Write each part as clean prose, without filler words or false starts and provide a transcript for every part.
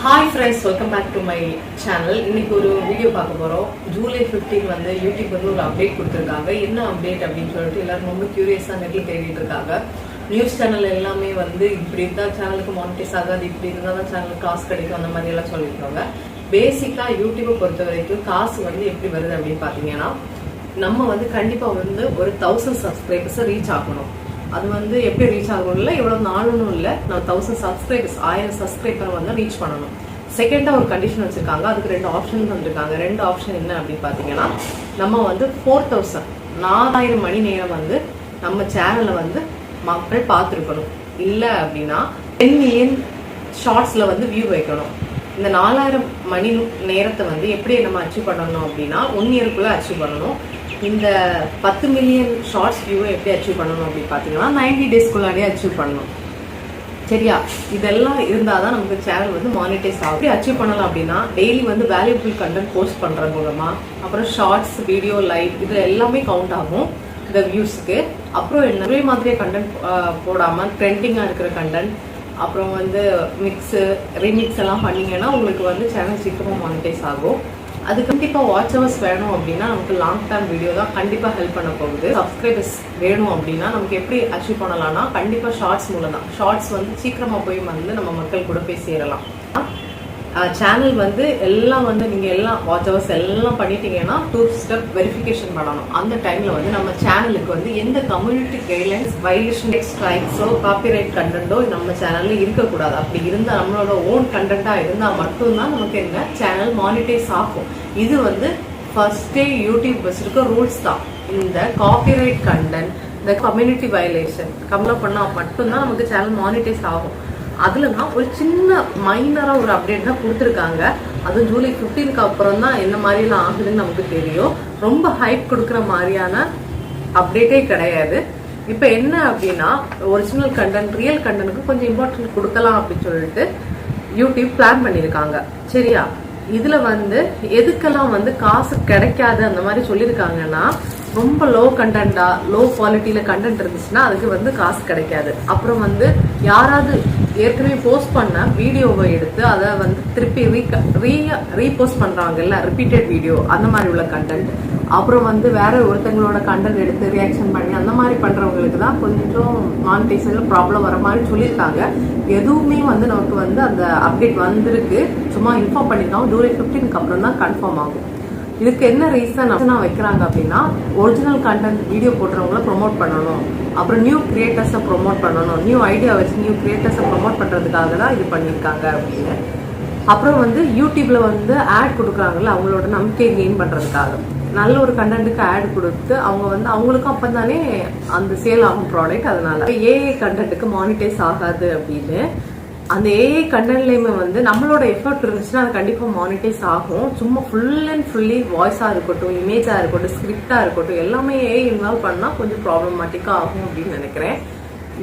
Hi friends, welcome back to my channel. இன்னைக்கு ஒரு video பார்க்க போறோம். ஜூலை 15 வந்து யூடியூப் வந்து ஒரு அப்டேட் கொடுத்திருக்காங்க. என்ன அப்டேட் அப்படின்னு சொல்லிட்டு எல்லாரும் ரொம்ப கியூரியஸா நெட்ல தேடிட்டு இருக்காங்க. நியூஸ் சேனல் எல்லாமே வந்து இப்படி இருந்தா சேனலுக்கு மானிட்டைஸ் ஆகாது, இப்படி இருந்தா தான் சேனலுக்கு காசு கிடைக்கும் அந்த மாதிரி எல்லாம் சொல்லிருக்காங்க. பேசிக்கா யூடியூபை பொறுத்த வரைக்கும் காசு வந்து எப்படி வருது அப்படின்னு பாத்தீங்கன்னா, நம்ம வந்து கண்டிப்பா வந்து ஒரு 1000 சப்ஸ்கிரைபர்ஸ் ரீச் ஆகணும். அது வந்து எப்படி ரீச் ஆகணும் இல்லை, இவ்வளவு நாளும் இல்லை, நம்ம 1000 சப்ஸ்கிரைபர்ஸ் 1000 சப்ஸ்கிரைபர் வந்து ரீச் பண்ணணும். செகண்டா ஒரு கண்டிஷன் வச்சிருக்காங்க. அதுக்கு 2 ஆப்ஷன் வந்திருக்காங்க. 2 ஆப்ஷன் என்ன அப்படின்னு பாத்தீங்கன்னா, நம்ம வந்து 4000 மணி நேரம் வந்து நம்ம சேனலை வந்து மக்கள் பார்த்துருக்கணும். இல்லை அப்படின்னா 10 மில்லியன் ஷார்ட்ஸ்ல வந்து வியூ வைக்கணும். இந்த 4000 மணி நேரத்தை வந்து எப்படி நம்ம அச்சீவ் பண்ணணும் அப்படின்னா 1 இயருக்குள்ள அச்சீவ் பண்ணணும். இந்த 10 மில்லியன் ஷார்ட்ஸ் வியூவை எப்படி அச்சீவ் பண்ணணும் அப்படின்னு பார்த்தீங்கன்னா 90 டேஸ்க்குள்ளாடியே அச்சீவ் பண்ணணும். சரியா? இதெல்லாம் இருந்தால் தான் நமக்கு சேனல் வந்து மானிட்டைஸ் ஆகும். எப்படி அச்சீவ் பண்ணலாம் அப்படின்னா, டெய்லி வந்து வேல்யூபிள் கண்டென்ட் போஸ்ட் பண்ணுறது மூலமாக, அப்புறம் ஷார்ட்ஸ், வீடியோ, லைவ் இது எல்லாமே கவுண்ட் ஆகும் இந்த வியூஸ்க்கு. அப்புறம் நிறைய மாதிரியே கண்டென்ட் போடாமல் ட்ரெண்டிங்காக இருக்கிற கண்டென்ட், அப்புறம் வந்து மிக்ஸு, ரீமிக்ஸ் எல்லாம் பண்ணிங்கன்னா உங்களுக்கு வந்து சேனல் சீக்கிரமாக மானிட்டைஸ் ஆகும். அது கண்டிப்பாக வாட்ச் ஹவர்ஸ் வேணும் அப்படின்னா நமக்கு லாங் டேர்ம் வீடியோ தான் கண்டிப்பாக ஹெல்ப் பண்ண போகுது. சப்ஸ்கிரைபர்ஸ் வேணும் அப்படின்னா நமக்கு எப்படி அச்சீவ் பண்ணலாம்னா கண்டிப்பாக ஷார்ட்ஸ் மூலம் தான். ஷார்ட்ஸ் வந்து சீக்கிரமாக போய் வந்து நம்ம மக்கள் கூட போய் சேரலாம். சேனல் வந்து எல்லாம் வந்து நீங்கள் எல்லாம் வாட்ச் ஹவர்ஸ் எல்லாம் பண்ணிட்டீங்கன்னா 2 ஸ்டெப் வெரிஃபிகேஷன் பண்ணணும். அந்த டைமில் வந்து நம்ம சேனலுக்கு வந்து எந்த கம்யூனிட்டி கைட்லைன்ஸ், வயலேஷன், ஸ்ட்ரைக்ஸோ, காப்பிரைட் கண்டென்ட்டோ நம்ம சேனலில் இருக்கக்கூடாது. அப்படி இருந்தால் நம்மளோட ஓன் கண்டென்ட்டாக இருந்தால் மட்டும்தான் நமக்கு என்ன சேனல் மானிட்டைஸ் ஆகும். இது வந்து ஃபர்ஸ்டே யூடியூப் வச்சிருக்க ரூல்ஸ் தான். இந்த காப்பிரைட் கண்டென்ட், இந்த கம்யூனிட்டி வயலேஷன் கம்ப்ளை பண்ணால் மட்டும்தான் நமக்கு சேனல் மானிட்டைஸ் ஆகும். அதுல தான் ஒரு சின்ன மைனரா ஒரு அப்டேட் தான் கொடுத்துருக்காங்க. அதுவும் ஜூலை 15க்கு அப்புறம் தான் என்ன மாதிரிலாம் ஆகுதுன்னு நமக்கு தெரியும். ரொம்ப ஹைப் கொடுக்குற மாதிரியான அப்டேட்டே கிடையாது. இப்போ என்ன அப்படின்னா, ஒரிஜினல் கண்டென்ட், ரியல் கண்டென்ட்டுக்கு கொஞ்சம் இம்பார்ட்டன்ட் கொடுக்கலாம் அப்படின்னு சொல்லிட்டு யூடியூப் பிளான் பண்ணியிருக்காங்க. சரியா? இதுல வந்து எதுக்கெல்லாம் வந்து காசு கிடைக்காது அந்த மாதிரி சொல்லியிருக்காங்கன்னா, ரொம்ப லோ கண்டென்ட்டா, லோ குவாலிட்டியில கண்டென்ட் இருந்துச்சுன்னா அதுக்கு வந்து காசு கிடைக்காது. அப்புறம் வந்து யாராவது ஏற்கனவே போஸ்ட் பண்ண வீடியோவை எடுத்து அதை வந்து திருப்பி ரீபோஸ்ட் பண்றாங்கல்ல, ரிப்பீட்டட் வீடியோ, அந்த மாதிரி உள்ள கண்டென்ட், அப்புறம் வந்து வேற ஒருத்தங்களோட கண்டென்ட் எடுத்து ரியாக்ஷன் பண்ணி அந்த மாதிரி பண்றவங்களுக்கு தான் கொஞ்சம் மானிட்டைசேஷன்ல ப்ராப்ளம் வர மாதிரி சொல்லியிருக்காங்க. எதுவுமே வந்து நமக்கு வந்து அந்த அப்டேட் வந்திருக்கு, சும்மா இன்ஃபார்ம் பண்ணிருக்காங்க. ஜூலை 15க்கு அப்புறம் தான் கன்ஃபார்ம் ஆகும். இதுக்கு என்ன ரீசன் வைக்கிறாங்க அப்படின்னா, ஒரிஜினல் கண்டென்ட் வீடியோ போடுறவங்கள ப்ரொமோட் பண்ணணும், அப்புறம் நியூ கிரியேட்டர்ஸை ப்ரொமோட் பண்ணணும், நியூ ஐடியா வச்சு நியூ கிரியேட்டர்ஸை ப்ரொமோட் பண்றதுக்காக தான் இது பண்ணியிருக்காங்க அப்படின்னு. அப்புறம் வந்து யூடியூப்ல வந்து ஆட் கொடுக்குறாங்கல்ல, அவங்களோட நம்பிக்கையை கெயின் பண்றதுக்காக நல்ல ஒரு கண்டென்ட்டுக்கு ஆட் கொடுத்து அவங்க வந்து அவங்களுக்கும் அப்பதானே அந்த சேல் ஆகும் ப்ராடக்ட். அதனால ஏஐ கண்டென்ட்டுக்கு மானிட்டைஸ் ஆகாது அப்படின்னு. அந்த ஏஐ கண்டென்ட்லயுமே வந்து நம்மளோட எஃபர்ட் இருந்துச்சுன்னா அது கண்டிப்பா மானிட்டைஸ் ஆகும். சும்மா ஃபுல் அண்ட் ஃபுல்லி வாய்ஸா இருக்கட்டும், இமேஜா இருக்கட்டும், ஸ்கிரிப்டா இருக்கட்டும், எல்லாமே ஏஐ இன்வால்வ் பண்ணா கொஞ்சம் ப்ராப்ளமேட்டிக்கா ஆகும் அப்படின்னு நினைக்கிறேன்.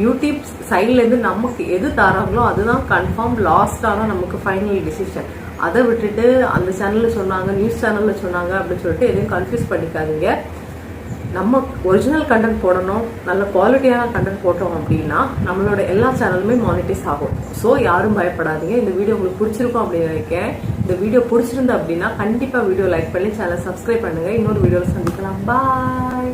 யூடியூப் சைட்ல இருந்து நமக்கு எது தராங்களோ அதுதான் கன்ஃபார்ம் லாஸ்டான நமக்கு ஃபைனல் டிசிஷன். அதை விட்டுட்டு அந்த சேனல்ல சொன்னாங்க, நியூஸ் சேனல்ல சொன்னாங்க அப்படின்னு சொல்லிட்டு எதையும் கன்ஃபியூஸ் பண்ணிக்காதீங்க. நம்ம ஒரிஜினல் கண்டென்ட் போடணும், நல்ல குவாலிட்டியான கண்டென்ட் போட்டோம் அப்படின்னா நம்மளோட எல்லா சேனலுமே மானிட்டைஸ் ஆகும். ஸோ யாரும் பயப்படாதீங்க. இந்த வீடியோ உங்களுக்கு பிடிச்சிருக்கும் அப்படின்னு நினைக்கிறேன். இந்த வீடியோ பிடிச்சிருந்தா அப்படின்னா கண்டிப்பா வீடியோ லைக் பண்ணி சேனலை சப்ஸ்கிரைப் பண்ணுங்க. இன்னொரு வீடியோவில் சந்திக்கலாம். பாய்.